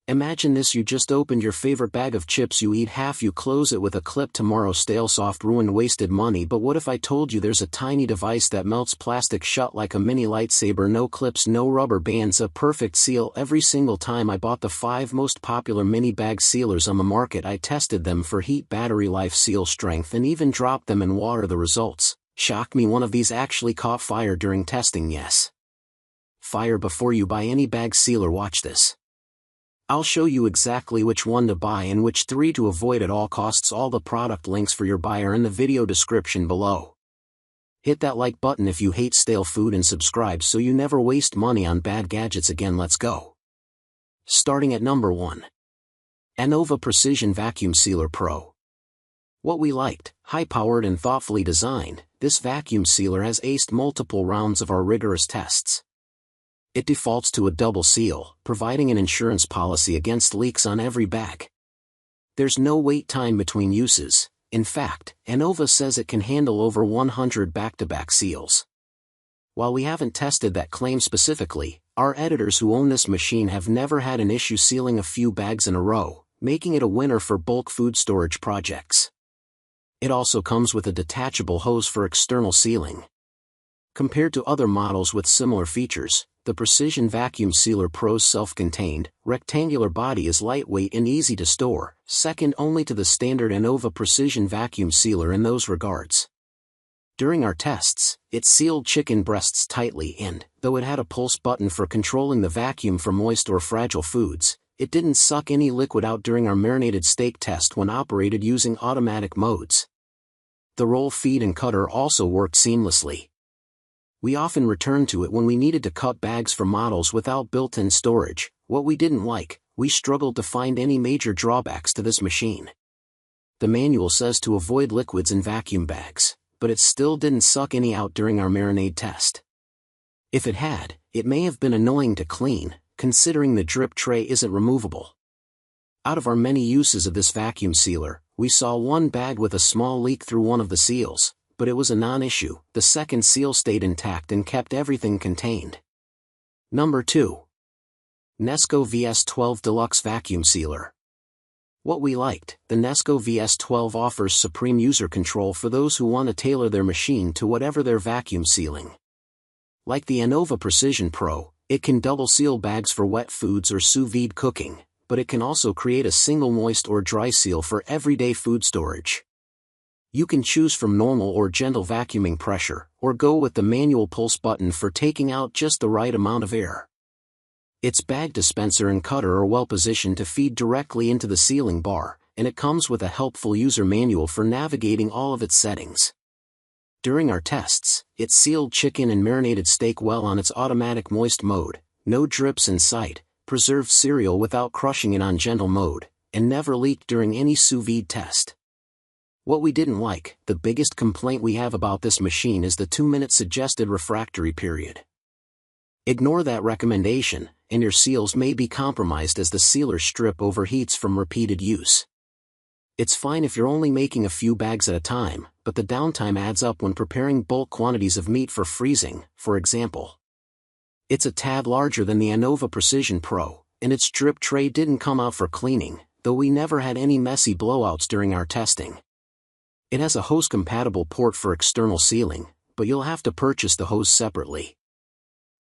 Imagine this: you just opened your favorite bag of chips, you eat half, you close it with a clip. Tomorrow stale, soft, ruined, wasted money. But what if I told you there's a tiny device that melts plastic shut like a mini lightsaber? No clips, no rubber bands, a perfect seal every single time. I bought the 5 most popular mini bag sealers on the market. I tested them for heat, battery life, seal strength, and even dropped them in water. The results shocked me. One of these actually caught fire during testing. Yes, fire. Before you buy any bag sealer, watch this. I'll show you exactly which one to buy and which 3 to avoid at all costs. All the product links for your buy are in the video description below. Hit that like button if you hate stale food and subscribe so you never waste money on bad gadgets again. Let's go. Starting at number 1. Anova Precision Vacuum Sealer Pro. What we liked: high-powered and thoughtfully designed, this vacuum sealer has aced multiple rounds of our rigorous tests. It defaults to a double seal, providing an insurance policy against leaks on every bag. There's no wait time between uses. In fact, Anova says it can handle over 100 back-to-back seals. While we haven't tested that claim specifically, our editors who own this machine have never had an issue sealing a few bags in a row, making it a winner for bulk food storage projects. It also comes with a detachable hose for external sealing. Compared to other models with similar features, the Precision Vacuum Sealer Pro's self-contained, rectangular body is lightweight and easy to store, second only to the standard Anova Precision Vacuum Sealer in those regards. During our tests, it sealed chicken breasts tightly and, though it had a pulse button for controlling the vacuum for moist or fragile foods, it didn't suck any liquid out during our marinated steak test when operated using automatic modes. The roll, feed, and cutter also worked seamlessly. We often returned to it when we needed to cut bags for models without built-in storage. What we didn't like: we struggled to find any major drawbacks to this machine. The manual says to avoid liquids in vacuum bags, but it still didn't suck any out during our marinade test. If it had, it may have been annoying to clean, considering the drip tray isn't removable. Out of our many uses of this vacuum sealer, we saw one bag with a small leak through one of the seals, but it was a non-issue. The second seal stayed intact and kept everything contained. Number 2. Nesco VS12 Deluxe Vacuum Sealer. What we liked: the Nesco VS12 offers supreme user control for those who want to tailor their machine to whatever their vacuum sealing. Like the Anova Precision Pro, it can double seal bags for wet foods or sous vide cooking, but it can also create a single moist or dry seal for everyday food storage. You can choose from normal or gentle vacuuming pressure, or go with the manual pulse button for taking out just the right amount of air. Its bag dispenser and cutter are well positioned to feed directly into the sealing bar, and it comes with a helpful user manual for navigating all of its settings. During our tests, it sealed chicken and marinated steak well on its automatic moist mode, no drips in sight, preserved cereal without crushing it on gentle mode, and never leaked during any sous vide test. What we didn't like: the biggest complaint we have about this machine is the 2-minute suggested refractory period. Ignore that recommendation, and your seals may be compromised as the sealer strip overheats from repeated use. It's fine if you're only making a few bags at a time, but the downtime adds up when preparing bulk quantities of meat for freezing, for example. It's a tad larger than the Anova Precision Pro, and its drip tray didn't come out for cleaning, though we never had any messy blowouts during our testing. It has a hose-compatible port for external sealing, but you'll have to purchase the hose separately.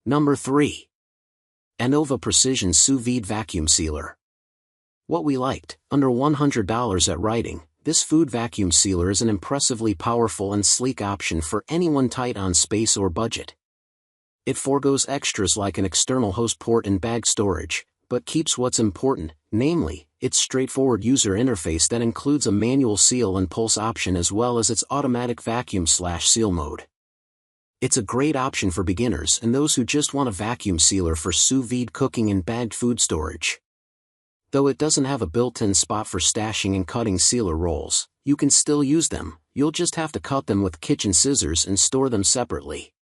Number 3. Anova Precision Sous Vide Vacuum Sealer. What we liked: under $100 at writing, this food vacuum sealer is an impressively powerful and sleek option for anyone tight on space or budget. It forgoes extras like an external hose port and bag storage, but keeps what's important, namely, its straightforward user interface that includes a manual seal and pulse option as well as its automatic vacuum/seal mode. It's a great option for beginners and those who just want a vacuum sealer for sous vide cooking and bagged food storage. Though it doesn't have a built-in spot for stashing and cutting sealer rolls, you can still use them. You'll just have to cut them with kitchen scissors and store them separately.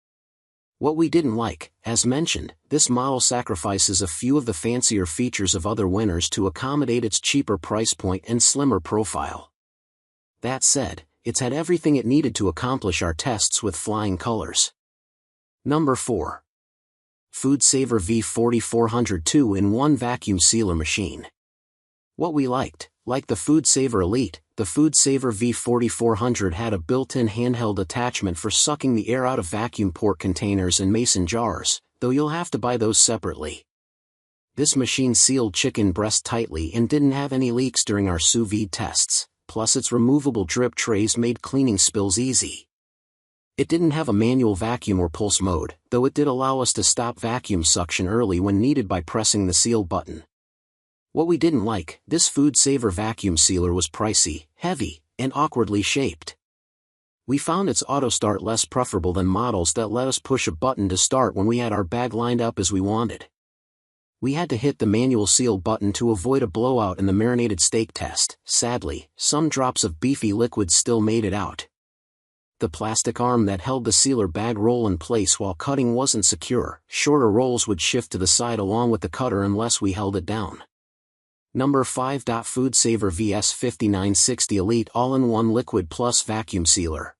What we didn't like: as mentioned, this model sacrifices a few of the fancier features of other winners to accommodate its cheaper price point and slimmer profile. That said, it's had everything it needed to accomplish our tests with flying colors. Number 4. FoodSaver V4400 2-in-1 Vacuum Sealer Machine. What we liked, like the FoodSaver Elite, the FoodSaver V4400 had a built-in handheld attachment for sucking the air out of vacuum port containers and mason jars, though you'll have to buy those separately. This machine sealed chicken breast tightly and didn't have any leaks during our sous vide tests, plus its removable drip trays made cleaning spills easy. It didn't have a manual vacuum or pulse mode, though it did allow us to stop vacuum suction early when needed by pressing the seal button. What we didn't like, this FoodSaver vacuum sealer was pricey, heavy, and awkwardly shaped. We found its auto start less preferable than models that let us push a button to start when we had our bag lined up as we wanted. We had to hit the manual seal button to avoid a blowout in the marinated steak test. Sadly, some drops of beefy liquid still made it out. The plastic arm that held the sealer bag roll in place while cutting wasn't secure. Shorter rolls would shift to the side along with the cutter unless we held it down. Number 5. FoodSaver VS5960 Elite All-in-One Liquid Plus Vacuum Sealer.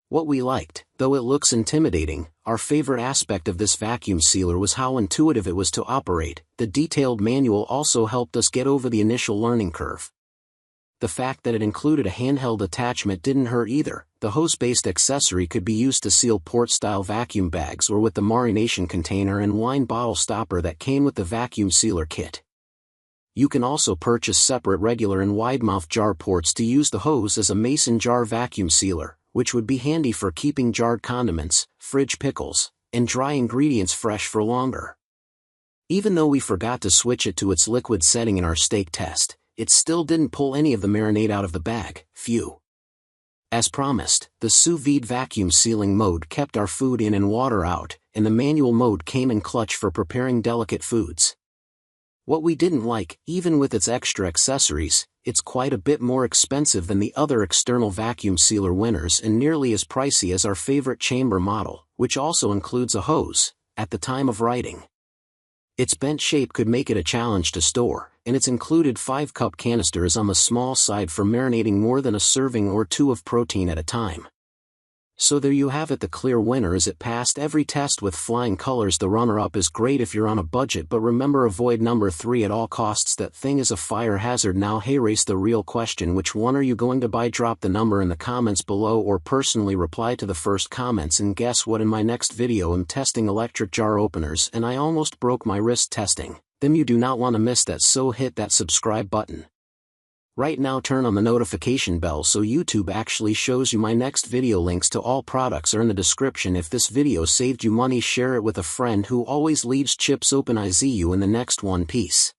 What we liked, though it looks intimidating, our favorite aspect of this vacuum sealer was how intuitive it was to operate. The detailed manual also helped us get over the initial learning curve. The fact that it included a handheld attachment didn't hurt either. The hose-based accessory could be used to seal port-style vacuum bags or with the marination container and wine bottle stopper that came with the vacuum sealer kit. You can also purchase separate regular and wide-mouth jar ports to use the hose as a mason jar vacuum sealer, which would be handy for keeping jarred condiments, fridge pickles, and dry ingredients fresh for longer. Even though we forgot to switch it to its liquid setting in our steak test, it still didn't pull any of the marinade out of the bag. Phew. As promised, the sous vide vacuum sealing mode kept our food in and water out, and the manual mode came in clutch for preparing delicate foods. What we didn't like, even with its extra accessories, it's quite a bit more expensive than the other external vacuum sealer winners and nearly as pricey as our favorite chamber model, which also includes a hose, at the time of writing. Its bent shape could make it a challenge to store, and its included 5-cup canister is on the small side for marinating more than a serving or two of protein at a time. So there you have it. The clear winner is it passed every test with flying colors. The runner-up is great if you're on a budget, but remember, avoid number 3 at all costs. That thing is a fire hazard. Now hey, race the real question: which one are you going to buy? Drop the number in the comments below or personally reply to the first comments. And guess what, in my next video I'm testing electric jar openers and I almost broke my wrist testing them. You do not want to miss that, so hit that subscribe button right now. Turn on the notification bell so YouTube actually shows you my next video. Links to all products are in the description. If this video saved you money, share it with a friend who always leaves chips open. I see you in the next one. Peace.